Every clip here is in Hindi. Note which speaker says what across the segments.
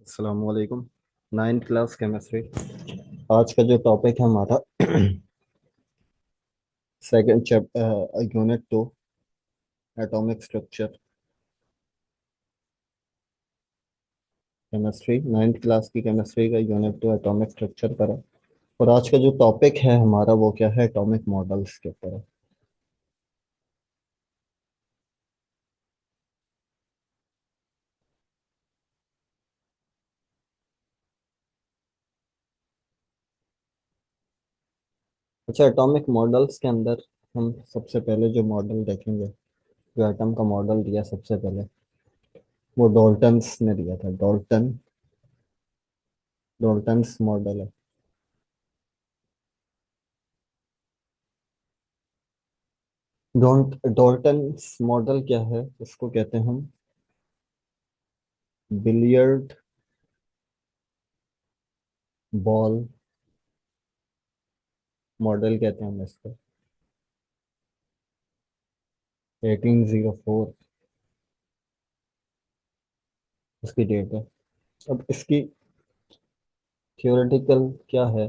Speaker 1: अस्सलाम वालेकुम। Ninth class chemistry. आज का जो टॉपिक है हमारा second chapter unit 2, atomic structure. Chemistry ninth class की केमिस्ट्री का यूनिट 2 एटॉमिक स्ट्रक्चर पर है। और आज का जो टॉपिक है हमारा वो क्या है, एटॉमिक मॉडल्स के ऊपर है। अच्छा, एटॉमिक मॉडल्स के अंदर हम सबसे पहले जो मॉडल देखेंगे, जो एटम का मॉडल दिया सबसे पहले, वो डॉल्टन्स ने दिया था। डॉल्टन्स मॉडल है। डॉल्टन्स मॉडल क्या है, इसको कहते हैं हम बिलियर्ड बॉल मॉडल कहते हैं हम इसको। 1804 इसकी डेट है। अब इसकी थियोरेटिकल क्या है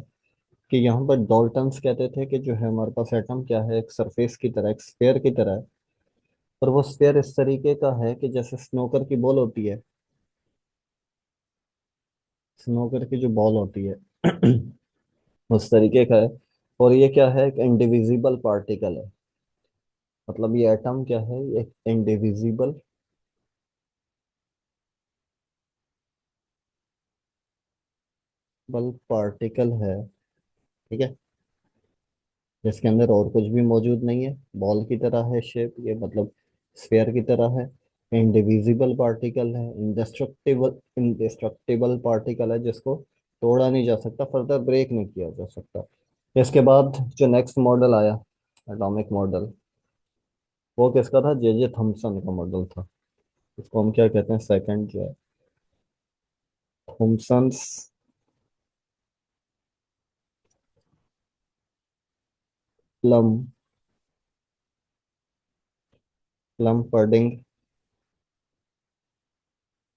Speaker 1: कि यहाँ पर डॉल्टन्स कहते थे कि जो है हमारे पास एटम क्या है, एक सरफेस की तरह, एक स्फेयर की तरह है। और वो स्फेयर इस तरीके का है कि जैसे स्नोकर की बॉल होती है, स्नोकर की जो बॉल होती है उस तरीके का है। और ये क्या है, एक इंडिविजिबल पार्टिकल है। मतलब ये एटम क्या है, ये एक इंडिविजिबल बल पार्टिकल है। ठीक है, जिसके अंदर और कुछ भी मौजूद नहीं है, बॉल की तरह है शेप ये, मतलब स्फेयर की तरह है। इंडिविजिबल पार्टिकल है, इंडेस्ट्रक्टिबल पार्टिकल है, जिसको तोड़ा नहीं जा सकता, फर्दर ब्रेक नहीं किया जा सकता। इसके बाद जो नेक्स्ट मॉडल आया, एटॉमिक मॉडल, वो किसका था? जे जे थॉमसन का मॉडल था। इसको हम क्या कहते हैं, सेकंड जो है, Thomson's plum plum pudding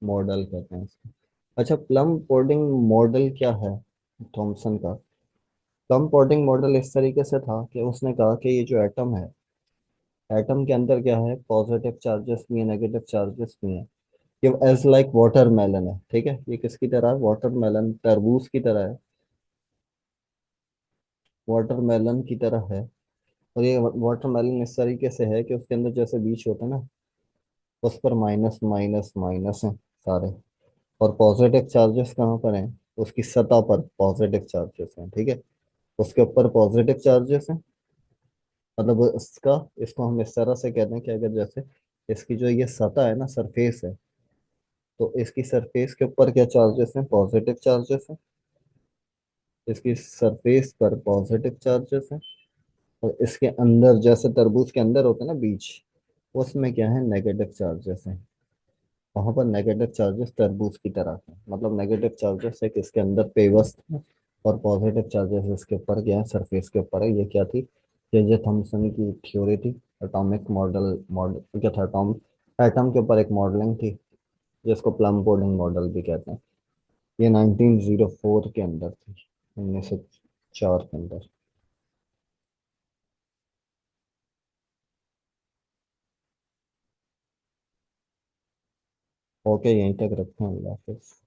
Speaker 1: model कहते हैं इसको। अच्छा, प्लम पडिंग मॉडल क्या है थॉमसन का? प्लम पॉडिंग मॉडल इस तरीके से था कि उसने कहा कि ये जो एटम है, एटम के अंदर क्या है, पॉजिटिव चार्जेस भी है, नेगेटिव चार्जेस भी हैं। ये एज लाइक वाटरमेलन है। ठीक है, ये किसकी तरह है? वाटरमेलन, तरबूज की तरह है। वाटरमेलन की तरह है। और ये वाटरमेलन इस तरीके से है कि उसके अंदर जैसे बीज होते हैं ना, उस पर माइनस माइनस माइनस है सारे। और पॉजिटिव चार्जेस कहाँ पर हैं? उसकी सतह पर पॉजिटिव चार्जेस हैं। ठीक है, उसके ऊपर पॉजिटिव चार्जेस हैं। मतलब इसका, इसको हम इस तरह से कहते हैं कि अगर जैसे इसकी जो ये सतह है ना, सरफेस है, तो इसकी सरफेस के ऊपर क्या चार्जेस हैं? पॉजिटिव चार्जेस हैं। इसकी सरफेस पर पॉजिटिव चार्जेस हैं। और इसके अंदर जैसे तरबूज के अंदर होते हैं ना बीज, उसमें क्या है, नेगेटिव चार्जेस हैं। वहां पर नेगेटिव चार्जेस तरबूज की तरह हैं। मतलब नेगेटिव चार्जेस है कि इसके अंदर पेवस्त है, और पॉजिटिव चार्जेस इसके ऊपर क्या है, सरफेस के ऊपर है। ये क्या थी? जे थॉमसन की थ्योरी थी। एटॉमिक मॉडल, मॉडल क्या था, एटम के ऊपर एक मॉडलिंग थी, जिसको प्लम बॉर्डिंग मॉडल भी कहते हैं। ये 1904 के अंदर थी, 1904 के अंदर। ओके, यहीं तक रखते हैं। अल्लाह हाफिज।